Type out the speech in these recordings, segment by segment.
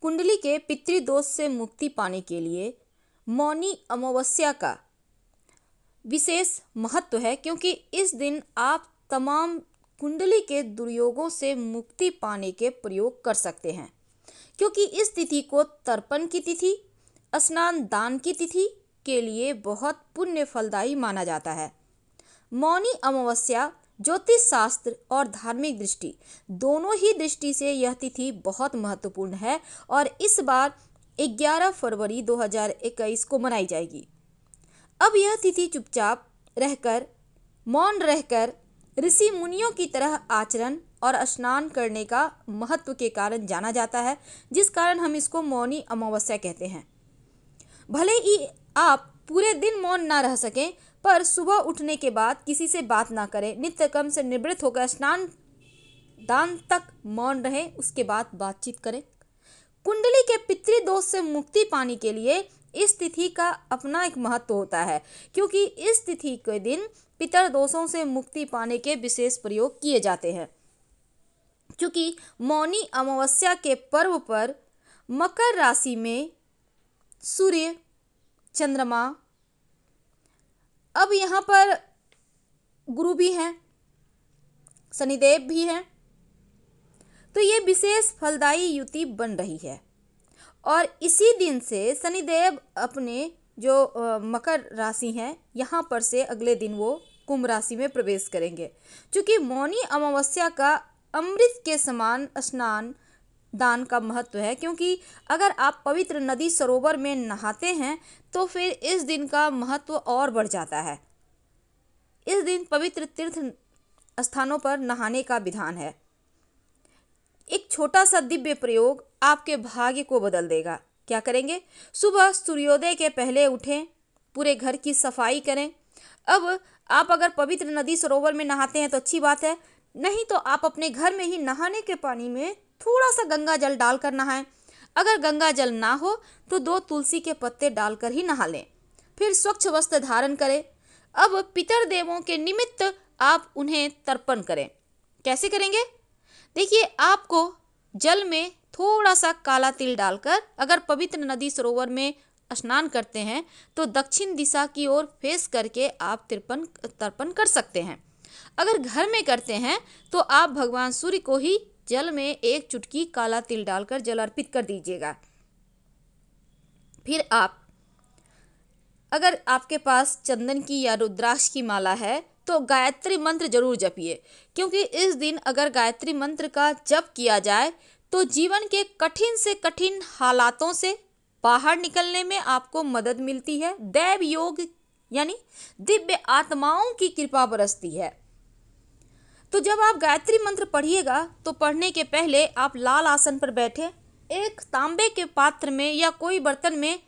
कुंडली के पितृदोष से मुक्ति पाने के लिए मौनी अमावस्या का विशेष महत्व है, क्योंकि इस दिन आप तमाम कुंडली के दुर्योगों से मुक्ति पाने के प्रयोग कर सकते हैं। क्योंकि इस तिथि को तर्पण की तिथि, स्नान दान की तिथि के लिए बहुत पुण्य फलदायी माना जाता है। मौनी अमावस्या ज्योतिष शास्त्र और धार्मिक दृष्टि दोनों ही दृष्टि से यह तिथि बहुत महत्वपूर्ण है और इस बार 11 फरवरी 2021 को मनाई जाएगी। अब यह तिथि चुपचाप रहकर, मौन रहकर ऋषि मुनियों की तरह आचरण और स्नान करने का महत्व के कारण जाना जाता है, जिस कारण हम इसको मौनी अमावस्या कहते हैं। भले ही आप पूरे दिन मौन ना रह सकें, पर सुबह उठने के बाद किसी से बात ना करें, नित्य कर्म से निवृत्त होकर स्नान दान तक मौन रहें, उसके बाद बातचीत करें। कुंडली के पितृदोष से मुक्ति पाने के लिए इस तिथि का अपना एक महत्व होता है, क्योंकि इस तिथि के दिन पितर दोषों से मुक्ति पाने के विशेष प्रयोग किए जाते हैं। क्योंकि मौनी अमावस्या के पर्व पर मकर राशि में सूर्य, चंद्रमा, अब यहाँ पर गुरु भी हैं, शनिदेव भी हैं, तो ये विशेष फलदायी युति बन रही है। और इसी दिन से शनिदेव अपने जो मकर राशि है यहाँ पर से अगले दिन वो कुंभ राशि में प्रवेश करेंगे। क्योंकि मौनी अमावस्या का अमृत के समान स्नान दान का महत्व है, क्योंकि अगर आप पवित्र नदी सरोवर में नहाते हैं तो फिर इस दिन का महत्व और बढ़ जाता है। इस दिन पवित्र तीर्थ स्थानों पर नहाने का विधान है। एक छोटा सा दिव्य प्रयोग आपके भाग्य को बदल देगा। क्या करेंगे? सुबह सूर्योदय के पहले उठें, पूरे घर की सफाई करें। अब आप अगर पवित्र नदी सरोवर में नहाते हैं तो अच्छी बात है, नहीं तो आप अपने घर में ही नहाने के पानी में थोड़ा सा गंगा जल डालकर नहाएं। अगर गंगा जल ना हो तो 2 तुलसी के पत्ते डालकर ही नहा लें। फिर स्वच्छ वस्त्र धारण करें। अब पितर देवों के निमित्त आप उन्हें तर्पण करें। कैसे करेंगे? देखिए, आपको जल में थोड़ा सा काला तिल डालकर, अगर पवित्र नदी सरोवर में स्नान करते हैं तो दक्षिण दिशा की ओर फेस करके आप तर्पण कर सकते हैं। अगर घर में करते हैं तो आप भगवान सूर्य को ही जल में 1 चुटकी काला तिल डालकर जल अर्पित कर दीजिएगा। फिर आप, अगर आपके पास चंदन की या रुद्राक्ष की माला है तो गायत्री मंत्र जरूर जपिए, क्योंकि इस दिन अगर गायत्री मंत्र का जप किया जाए तो जीवन के कठिन से कठिन हालातों से बाहर निकलने में आपको मदद मिलती है। दैव योग यानी दिव्य आत्माओं की कृपा बरसती है। तो जब आप गायत्री मंत्र पढ़िएगा तो पढ़ने के पहले आप लाल आसन पर बैठे एक तांबे के पात्र में या कोई बर्तन में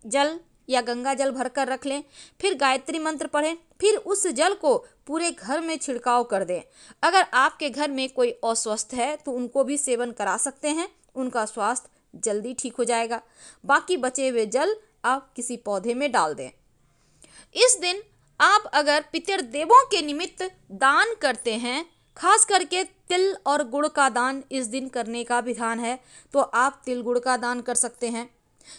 जल या गंगा जल भरकर रख लें। फिर गायत्री मंत्र पढ़ें, फिर उस जल को पूरे घर में छिड़काव कर दें। अगर आपके घर में कोई अस्वस्थ है तो उनको भी सेवन करा सकते हैं, उनका स्वास्थ्य जल्दी ठीक हो जाएगा। बाकी बचे हुए जल आप किसी पौधे में डाल दें। इस दिन आप अगर पितर देवों के निमित्त दान करते हैं, खास करके तिल और गुड़ का दान इस दिन करने का विधान है, तो आप तिल गुड़ का दान कर सकते हैं।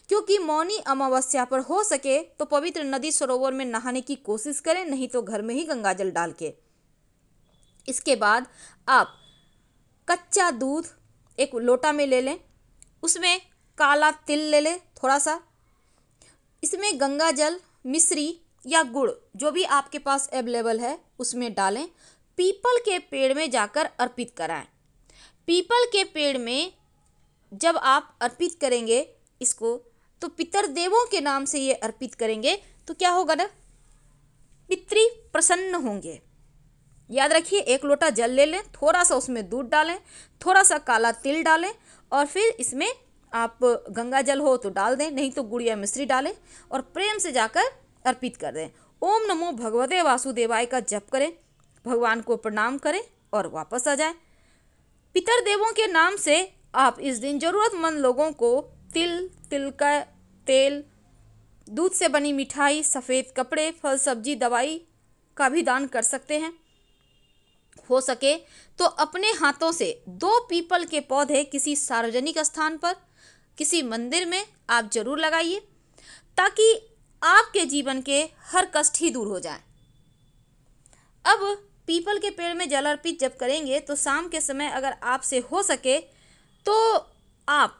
क्योंकि मौनी अमावस्या पर हो सके तो पवित्र नदी सरोवर में नहाने की कोशिश करें, नहीं तो घर में ही गंगा जल डाल के। इसके बाद आप कच्चा दूध एक लोटा में ले लें, उसमें काला तिल ले लें थोड़ा सा, इसमें गंगा जल, मिश्री या गुड़ जो भी आपके पास अवेलेबल है उसमें डालें। पीपल के पेड़ में जाकर अर्पित कराएं। पीपल के पेड़ में जब आप अर्पित करेंगे इसको, तो पितर देवों के नाम से ये अर्पित करेंगे तो क्या होगा ना, पितृ प्रसन्न होंगे। याद रखिए, 1 लोटा जल ले लें, थोड़ा सा उसमें दूध डालें, थोड़ा सा काला तिल डालें और फिर इसमें आप गंगा जल हो तो डाल दें, नहीं तो गुड़ या मिश्री डालें और प्रेम से जाकर अर्पित कर दें। ओम नमो भगवते वासुदेवाय का जप करें, भगवान को प्रणाम करें और वापस आ जाएं। पितर देवों के नाम से आप इस दिन जरूरतमंद लोगों को तिल का तेल, दूध से बनी मिठाई, सफ़ेद कपड़े, फल सब्जी, दवाई का भी दान कर सकते हैं। हो सके तो अपने हाथों से 2 पीपल के पौधे किसी सार्वजनिक स्थान पर, किसी मंदिर में आप जरूर लगाइए, ताकि आपके जीवन के हर कष्ट ही दूर हो जाएं। अब पीपल के पेड़ में जल अर्पित जब करेंगे तो शाम के समय अगर आपसे हो सके तो आप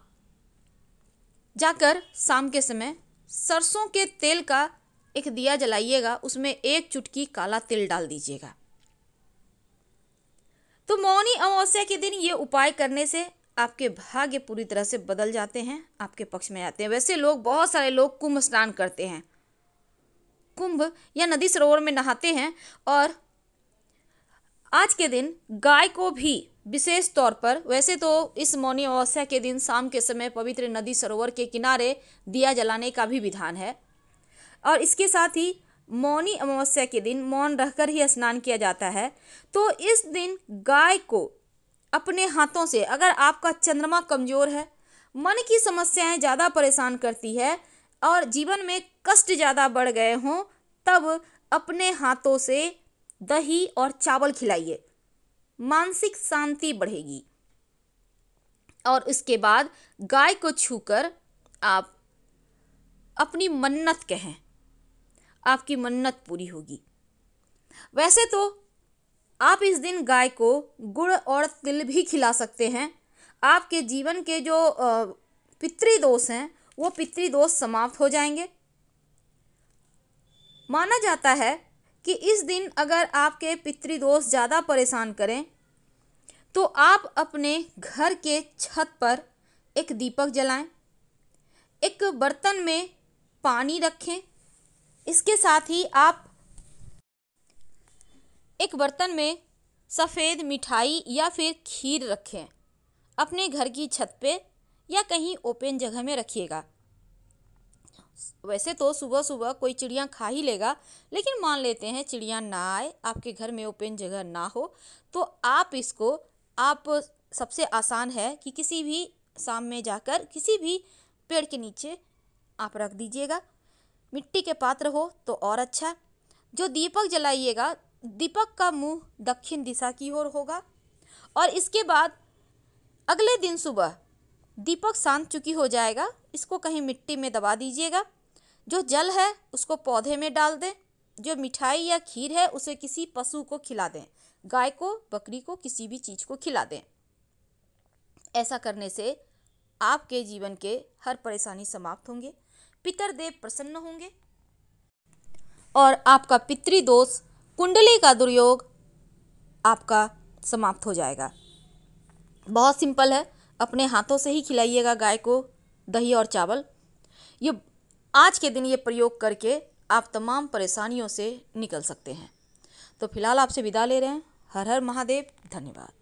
जाकर शाम के समय सरसों के तेल का एक दिया जलाइएगा, उसमें 1 चुटकी काला तिल डाल दीजिएगा। तो मौनी अमावस्या के दिन ये उपाय करने से आपके भाग्य पूरी तरह से बदल जाते हैं, आपके पक्ष में आते हैं। वैसे बहुत सारे लोग कुंभ स्नान करते हैं, कुंभ या नदी सरोवर में नहाते हैं, और आज के दिन गाय को भी विशेष तौर पर, वैसे तो इस मौनी अमावस्या के दिन शाम के समय पवित्र नदी सरोवर के किनारे दिया जलाने का भी विधान है, और इसके साथ ही मौनी अमावस्या के दिन मौन रहकर ही स्नान किया जाता है। तो इस दिन गाय को अपने हाथों से, अगर आपका चंद्रमा कमजोर है, मन की समस्याएं ज़्यादा परेशान करती है और जीवन में कष्ट ज़्यादा बढ़ गए हों, तब अपने हाथों से दही और चावल खिलाइए, मानसिक शांति बढ़ेगी। और इसके बाद गाय को छूकर आप अपनी मन्नत कहें, आपकी मन्नत पूरी होगी। वैसे तो आप इस दिन गाय को गुड़ और तिल भी खिला सकते हैं। आपके जीवन के जो पितृदोष हैं वो पितृदोष समाप्त हो जाएंगे। माना जाता है कि इस दिन अगर आपके पितृदोष ज़्यादा परेशान करें तो आप अपने घर के छत पर एक दीपक जलाएं, एक बर्तन में पानी रखें, इसके साथ ही आप एक बर्तन में सफ़ेद मिठाई या फिर खीर रखें, अपने घर की छत पे या कहीं ओपन जगह में रखिएगा। वैसे तो सुबह सुबह कोई चिड़िया खा ही लेगा, लेकिन मान लेते हैं चिड़िया ना आए, आपके घर में ओपन जगह ना हो, तो आप सबसे आसान है कि किसी भी शाम में जाकर किसी भी पेड़ के नीचे आप रख दीजिएगा। मिट्टी के पात्र हो तो और अच्छा। जो दीपक जलाइएगा, दीपक का मुंह दक्षिण दिशा की ओर होगा, और इसके बाद अगले दिन सुबह दीपक शांत चुकी हो जाएगा, इसको कहीं मिट्टी में दबा दीजिएगा। जो जल है उसको पौधे में डाल दें, जो मिठाई या खीर है उसे किसी पशु को खिला दें, गाय को, बकरी को, किसी भी चीज़ को खिला दें। ऐसा करने से आपके जीवन के हर परेशानी समाप्त होंगे, पितरदेव प्रसन्न होंगे और आपका पितृदोष, कुंडली का दुर्योग आपका समाप्त हो जाएगा। बहुत सिंपल है, अपने हाथों से ही खिलाइएगा गाय को दही और चावल। ये आज के दिन ये प्रयोग करके आप तमाम परेशानियों से निकल सकते हैं। तो फिलहाल आपसे विदा ले रहे हैं। हर हर महादेव। धन्यवाद।